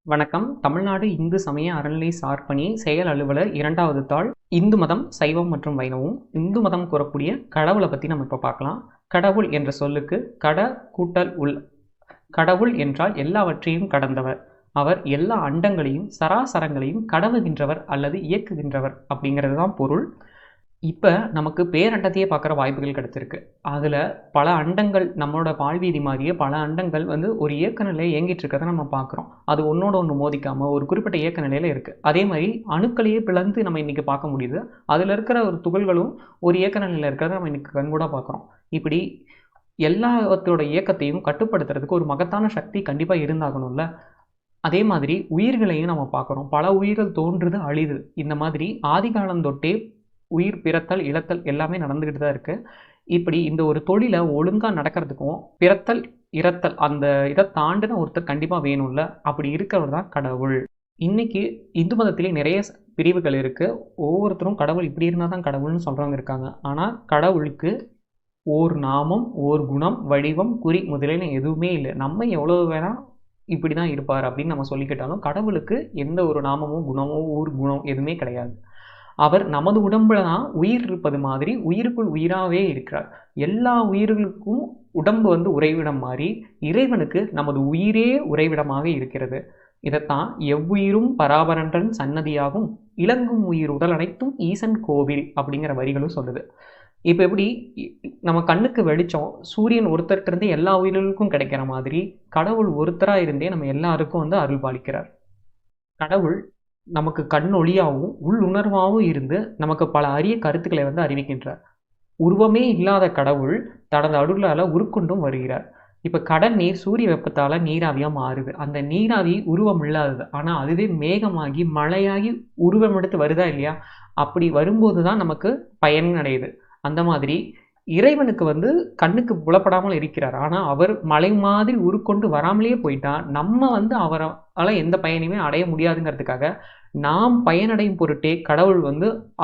வணக்கம். தமிழ்நாடு இந்து சமய அறநிலை சார்பணி செயல் அலுவலர் 2வது தாள். இந்து மதம், சைவம் மற்றும் வைணவம். இந்து மதம் கூறக்கூடிய கடவுளை பற்றி நம்ம இப்போ பார்க்கலாம். கடவுள் என்ற சொல்லுக்கு கட கூட்டல் உள். கடவுள் என்றால் எல்லாவற்றையும் கடந்தவர். அவர் எல்லா அண்டங்களையும் சராசரங்களையும் கடவுகின்றவர் அல்லது இயக்குகின்றவர் அப்படிங்கிறது தான் பொருள். இப்போ நமக்கு பேரண்டத்தையே பார்க்குற வாய்ப்புகள் கிடைச்சிருக்கு. அதில் பல அண்டங்கள் நம்மளோட பால்வீதி மாதிரியே பல அண்டங்கள் ஒரு இயக்க நிலையை இயங்கிட்டு இருக்கிறத நம்ம பார்க்குறோம். அது ஒன்றோட ஒன்று மோதிக்காமல் ஒரு குறிப்பிட்ட இயக்க நிலையில் இருக்குது. அதே மாதிரி அணுக்களையே பிளந்து நம்ம இன்றைக்கி பார்க்க முடியுது. அதில் இருக்கிற ஒரு துகள்களும் ஒரு இயக்க நிலையில் இருக்கிறத நம்ம இன்றைக்கி கண்கூட பார்க்குறோம். இப்படி எல்லாத்தோட இயக்கத்தையும் கட்டுப்படுத்துறதுக்கு ஒரு மகத்தான சக்தி கண்டிப்பாக இருந்தாகணும்ல. அதே மாதிரி உயிர்களையும் நம்ம பார்க்குறோம். பல உயிர்கள் தோன்றுது, அழிது. இந்த மாதிரி ஆதிகாலம் தொட்டே உயிர் பிறத்தல் இழத்தல் எல்லாமே நடந்துக்கிட்டு தான் இருக்குது. இப்படி இந்த ஒரு தொழிலை ஒழுங்காக நடக்கிறதுக்கும் பிறத்தல் இறத்தல் அந்த இதை தாண்டின ஒருத்தர் கண்டிப்பாக வேணும்ல. அப்படி இருக்கிறவர் தான் கடவுள். இன்னைக்கு இந்து மதத்திலே நிறைய பிரிவுகள் இருக்குது. ஒவ்வொருத்தரும் கடவுள் இப்படி இருந்தால் தான் கடவுள்னு சொல்கிறவங்க இருக்காங்க. ஆனால் கடவுளுக்கு ஓர் நாமம், ஓர் குணம், வடிவம், குறி முதலில் எதுவுமே இல்லை. நம்ம எவ்வளோ வேணால் இப்படி தான் இருப்பார் அப்படின்னு நம்ம சொல்லிக்கிட்டாலும் கடவுளுக்கு எந்த ஒரு நாமமோ குணமோ ஊர் குணம் எதுவுமே கிடையாது. அவர் நமது உடம்புல தான் உயிர் இருப்பது மாதிரி உயிருக்குள் உயிராகவே இருக்கிறார். எல்லா உயிர்களுக்கும் உடம்பு உறைவிடம் மாதிரி இறைவனுக்கு நமது உயிரே உறைவிடமாக இருக்கிறது. இதைத்தான் எவ்வுயிரும் பராபரன்றன் சன்னதியாகும் இலங்கும் உயிர் உடல் அனைத்தும் ஈசன் கோவில் அப்படிங்கிற வரிகளும் சொல்லுது. இப்போ எப்படி நம்ம கண்ணுக்கு வெளிச்சம் சூரியன் ஒருத்தர்கிட்ட இருந்து எல்லா உயிர்களுக்கும் கிடைக்கிற மாதிரி கடவுள் ஒருத்தராக இருந்தே நம்ம எல்லாருக்கும் அருள் பாலிக்கிறார். கடவுள் நமக்கு கண்ணொளியாகவும் உள்ளுணர்வாகவும் இருந்து நமக்கு பல அரிய கருத்துக்களை அறிவிக்கின்றார். உருவமே இல்லாத கடவுள் தனது அருளால் உருக்கொண்டும் வருகிறார். இப்போ கடல் நீர் சூரிய வெப்பத்தால் நீராவியாக மாறுது. அந்த நீராவி உருவம் இல்லாதது, ஆனால் அதுவே மேகமாகி மழையாகி உருவம் எடுத்து வருதா இல்லையா? அப்படி வரும்போது தான் நமக்கு பயன் அடையுது. அந்த மாதிரி இறைவனுக்கு கண்ணுக்கு புலப்படாமல் இருக்கிறார். ஆனால் அவர் மலை மாதிரி உருக்கொண்டு வராமலேயே போயிட்டா நம்ம அவரால் எந்த பயனையுமே அடைய முடியாதுங்கிறதுக்காக நாம் பயனடையும் பொருட்டே கடவுள்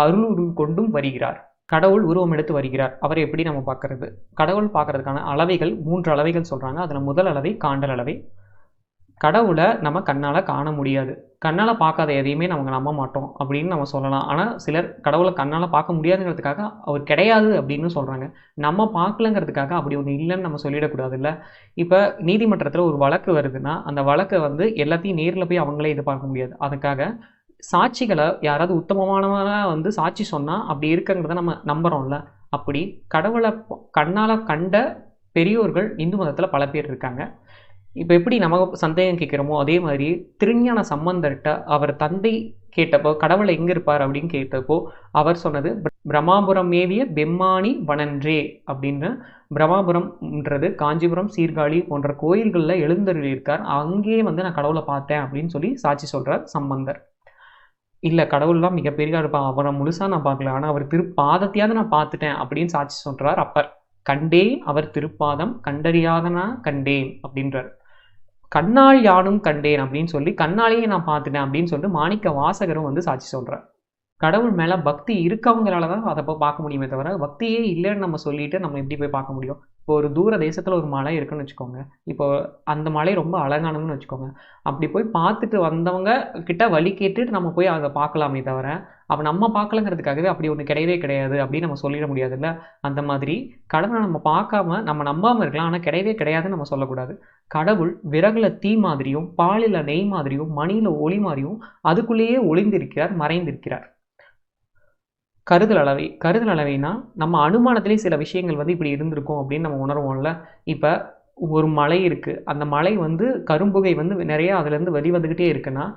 அருள் கொண்டும் வருகிறார். கடவுள் உருவம் எடுத்து வருகிறார். அவரை எப்படி நம்ம பார்க்கறது? கடவுள் பார்க்கறதுக்கான அளவைகள் 3 அளவைகள் சொல்கிறாங்க. அதில் முதல் அளவை காண்டல் அளவை. கடவுளை நம்ம கண்ணால் காண முடியாது. கண்ணால் பார்க்காத எதையுமே நம்ம நம்ப மாட்டோம் அப்படின்னு நம்ம சொல்லலாம். ஆனால் சிலர் கடவுளை கண்ணால் பார்க்க முடியாதுங்கிறதுக்காக அவர் கிடையாது அப்படின்னு சொல்கிறாங்க. நம்ம பார்க்கலங்கிறதுக்காக அப்படி ஒன்று இல்லைன்னு நம்ம சொல்லிடக்கூடாதுல்ல. இப்போ நீதிமன்றத்தில் ஒரு வழக்கு வருதுன்னா அந்த வழக்கை எல்லாத்தையும் நேரில் போய் அவங்களே இது பார்க்க முடியாது. அதுக்காக சாட்சிகளை யாராவது உத்தமமானவங்க சாட்சி சொன்னால் அப்படி இருக்குங்கிறத நம்ம நம்புகிறோம்ல. அப்படி கடவுளை கண்ணால் கண்ட பெரியோர்கள் இந்து மதத்தில் பல பேர் இருக்காங்க. இப்போ எப்படி நம்ம சந்தேகம் கேட்குறோமோ அதே மாதிரி திருஞான சம்பந்தர்கிட்ட அவர் தந்தை கேட்டப்போ கடவுளை எங்கே இருப்பார் அப்படின்னு கேட்டப்போ அவர் சொன்னது பிரம்மாபுரம் மேவிய பெம்மானி வனன்றே அப்படின்னு. பிரம்மாபுரம்ன்றது காஞ்சிபுரம், சீர்காழி போன்ற கோயில்களில் எழுந்தருளி இருக்கார். அங்கேயே நான் கடவுளை பார்த்தேன் அப்படின்னு சொல்லி சாட்சி சொல்கிறார் சம்பந்தர். இல்லை கடவுள்லாம் மிகப்பெரிய இருப்பான், அவரை முழுசாக நான் பார்க்கல, ஆனால் அவர் திருப்பாதத்தையாவது நான் பார்த்துட்டேன் அப்படின்னு சாட்சி சொல்கிறார் அப்பர். கண்டேன் அவர் திருப்பாதம் கண்டறியாதனா கண்டேன் அப்படின்றார். கண்ணால் யானும் கண்டேன் அப்படின்னு சொல்லி கண்ணாலேயே நான் பார்த்துட்டேன் அப்படின்னு சொல்லிட்டு மாணிக்க வாசகரும் சாட்சி சொல்கிறார். கடவுள் மேலே பக்தி இருக்கவங்களால தான் அதை போய் பார்க்க முடியுமே தவிர பக்தியே இல்லைன்னு நம்ம சொல்லிட்டு நம்ம எப்படி போய் பார்க்க முடியும்? இப்போ ஒரு தூர தேசத்தில் ஒரு மலை இருக்குன்னு வச்சுக்கோங்க. இப்போ அந்த மலை ரொம்ப அழகானதுன்னு வச்சுக்கோங்க. அப்படி போய் பார்த்துட்டு வந்தவங்க கிட்ட வழி கேட்டுட்டு நம்ம போய் அதை பார்க்கலாமே தவிர அப்போ நம்ம பார்க்கலங்கிறதுக்காகவே அப்படி ஒன்று கிடையவே கிடையாது அப்படின்னு நம்ம சொல்லிட முடியாதுல்ல. அந்த மாதிரி கடவுளை நம்ம பார்க்காம நம்ம நம்பாமல் இருக்கலாம், ஆனால் கிடையவே கிடையாதுன்னு நம்ம சொல்லக்கூடாது. கடவுள் விறகுல தீ மாதிரியும் பாலில் நெய் மாதிரியும் மணியில் ஒளி மாதிரியும் அதுக்குள்ளேயே ஒளிந்திருக்கிறார், மறைந்திருக்கிறார். கருதல் அளவைனா நம்ம அனுமானத்திலே சில விஷயங்கள் இப்படி இருந்திருக்கும் அப்படின்னு நம்ம உணர்வோம்ல. இப்போ ஒரு மலை இருக்குது, அந்த மலை கரும்புகை நிறையா அதுலேருந்து வெளிவந்துக்கிட்டே இருக்குன்னா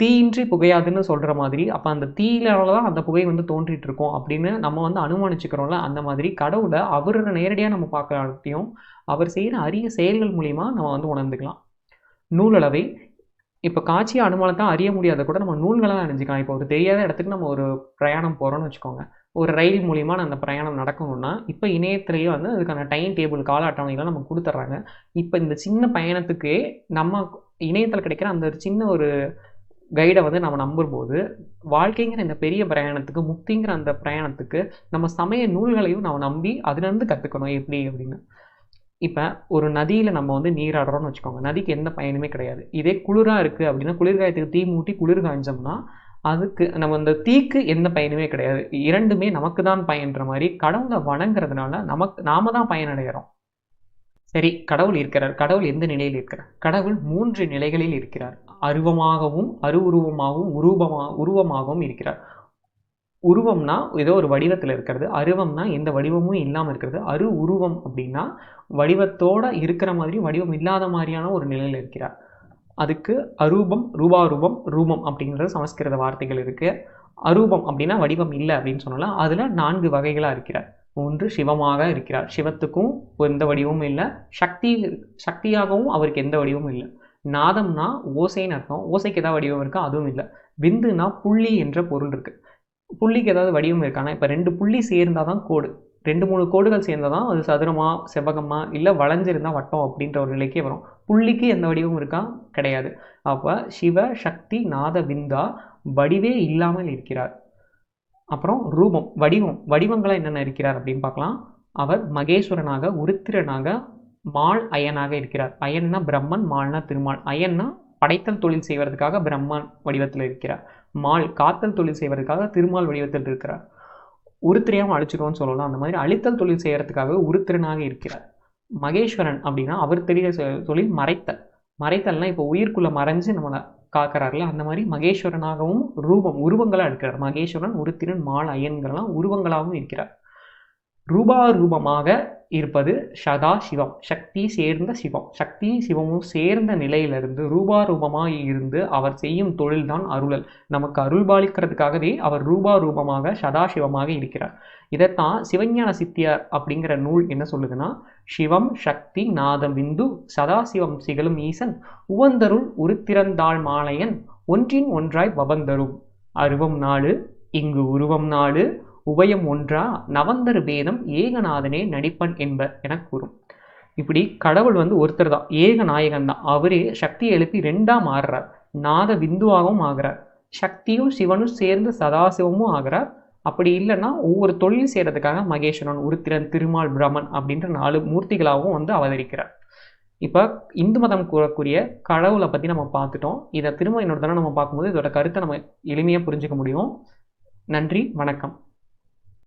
தீயின்றி புகையாதுன்னு சொல்கிற மாதிரி அப்போ அந்த தீயினால தான் அந்த புகை தோன்றிட்டு இருக்கோம் அப்படின்னு நம்ம அனுமானிச்சுக்கிறோம்ல. அந்த மாதிரி கடவுளை அவரை நேரடியாக நம்ம பார்க்கறதையும் அவர் செய்கிற அரிய செயல்கள் மூலிமா நம்ம உணர்ந்துக்கலாம். நூலளவை இப்போ காட்சி அனுமானத்தை அறிய முடியாத கூட நம்ம நூல்களாக அறிஞ்சிக்கலாம். இப்போ ஒரு தெரியாத இடத்துக்கு நம்ம ஒரு பிரயாணம் போகிறோன்னு வச்சுக்கோங்க. ஒரு ரயில் மூலிமா அந்த பிரயாணம் நடக்கணும்னா இப்போ இணையத்திலேயே அதுக்கான டைம் டேபிள் கால அட்டவணைலாம் நமக்கு கொடுத்துட்றாங்க. இப்போ இந்த சின்ன பயணத்துக்கே நம்ம இணையத்தில் கிடைக்கிற அந்த சின்ன ஒரு கைடை நம்ம நம்பும்போது வாழ்க்கைங்கிற இந்த பெரிய பிரயாணத்துக்கு முக்திங்கிற அந்த பிரயாணத்துக்கு நம்ம சமய நூல்களையும் நம்ம நம்பி அதுலேருந்து கற்றுக்கணும் எப்படி அப்படின்னு. இப்போ ஒரு நதியில் நம்ம வந்து நீராடுறோம்னு வச்சுக்கோங்க, நதிக்கு எந்த பயனுமே கிடையாது. இதே குளிராக இருக்குது அப்படின்னா, குளிர்காயத்துக்கு தீ மூட்டி குளிர் காய்ஞ்சோம்னா அதுக்கு நம்ம அந்த தீக்கு எந்த பயனுமே கிடையாது. இரண்டுமே நமக்கு தான் பயன்ற மாதிரி கடவுளை வணங்குறதுனால நாம தான் பயனடைகிறோம். சரி, கடவுள் இருக்கிறார். கடவுள் எந்த நிலையில் இருக்கிறார்? கடவுள் 3 நிலைகளில் இருக்கிறார். அருவமாகவும், அருவுருவமாகவும், உருவமாகவும் இருக்கிறார். உருவம்னா ஏதோ ஒரு வடிவத்தில் இருக்கிறது. அருவம்னா எந்த வடிவமும் இல்லாமல் இருக்கிறது. உருவம் அப்படின்னா வடிவத்தோட இருக்கிற மாதிரி வடிவம் இல்லாத மாதிரியான ஒரு நிலையில் இருக்கிறார். அதுக்கு அரூபம், ரூபாரூபம், ரூபம் அப்படிங்கிற சமஸ்கிருத வார்த்தைகள் இருக்கு. அரூபம் அப்படின்னா வடிவம் இல்லை அப்படின்னு சொன்னாலும் அதில் 4 வகைகளாக இருக்கிறார். ஒன்று சிவமாக இருக்கிறார். சிவத்துக்கும் எந்த வடிவமும் இல்லை. சக்தியாகவும் அவருக்கு எந்த வடிவமும் இல்லை. நாதம்னா ஓசைன்னு அர்த்தம். ஓசைக்கு ஏதாவது வடிவம் இருக்கா? அதுவும் இல்லை. பிந்துனா புள்ளி என்ற பொருள் இருக்கு. புள்ளிக்கு ஏதாவது வடிவம் இருக்கானா? இப்போ 2 புள்ளி சேர்ந்தால் தான் கோடு. 2-3 கோடுகள் சேர்ந்தால் தான் அது சதுரமா, செவ்வகமா, இல்லை வளைஞ்சிருந்தா வட்டம் அப்படின்ற ஒரு நிலைக்கே வரும். புள்ளிக்கு எந்த வடிவமும் இருக்கா? கிடையாது. அப்போ சிவ சக்தி நாத பிந்தா வடிவே இல்லாமல் இருக்கிறார். அப்புறம் ரூபம், வடிவங்களாக என்னென்ன இருக்கிறார் அப்படின்னு பார்க்கலாம். அவர் மகேஸ்வரனாக, உருத்திரனாக, மால் அயனாக இருக்கிறார். அயன்னா பிரம்மன், மால்னா திருமால். அயன்னா படைத்தல் தொழில் செய்வதற்காக பிரம்மன் வடிவத்தில் இருக்கிறார். மால் காத்தல் தொழில் செய்வதற்காக திருமால் வடிவத்தில் இருக்கிறார். உருத்திரையாமல் அழிச்சிடுவோம்னு சொல்லலாம். அந்த மாதிரி அழித்தல் தொழில் செய்யறதுக்காக உருத்திரனாக இருக்கிறார். மகேஸ்வரன் அப்படின்னா அவர் தெரிய தொழில் மறைத்தல்னா இப்போ உயிர்க்குள்ள மறைஞ்சு நம்மளை காக்கிறார்ல, அந்த மாதிரி மகேஸ்வரனாகவும் உருவங்களாக இருக்கிறார். மகேஸ்வரன், உருத்திரன், மால், அயன்கள்லாம் உருவங்களாகவும் இருக்கிறார். ரூபாரூபமாக இருப்பது சதாசிவம், சக்தி சேர்ந்த சிவம். சக்தி சிவமும் சேர்ந்த நிலையிலிருந்து ரூபாரூபமாக இருந்து அவர் செய்யும் தொழில்தான் அருளல். நமக்கு அருள்பாலிக்கிறதுக்காகவே அவர் ரூபாரூபமாக சதாசிவமாக இருக்கிறார். இதைத்தான் சிவஞான சித்தியார் அப்படிங்கிற நூல் என்ன சொல்லுதுன்னா, சிவம் சக்தி நாதம் விந்து சதாசிவம் சிகளும் ஈசன் உவந்தருள் உருத்திரந்தாள் மாலையன் ஒன்றின் ஒன்றாய் பவந்தரும் அருவம் நாடு இங்கு உருவம் நாடு உபயம் ஒன்றா நவந்தரு பேதம் ஏகநாதனே நடிப்பன் என்ப என கூறும். இப்படி கடவுள் வந்து ஒருத்தர் தான், ஏக நாயகன் தான். அவரே சக்தியை எழுப்பி 2ஆ மாறுறார். நாத பிந்துவாகவும் ஆகிறார். சக்தியும் சிவனும் சேர்ந்து சதாசிவமும் ஆகிறார். அப்படி இல்லைன்னா ஒவ்வொரு தொழில் செய்யறதுக்காக மகேஸ்வரன், உருத்திரன், திருமால், பிரம்மன் அப்படின்ற 4 மூர்த்திகளாகவும் வந்து அவதரிக்கிறார். இப்போ இந்து மதம் கூறக்கூடிய கடவுளை பற்றி நம்ம பார்த்துட்டோம். இதை திரும்ப இன்னொரு தடவை நம்ம பார்க்கும்போது இதோட கருத்தை நம்ம எளிமையாக புரிஞ்சுக்க முடியும். நன்றி, வணக்கம்.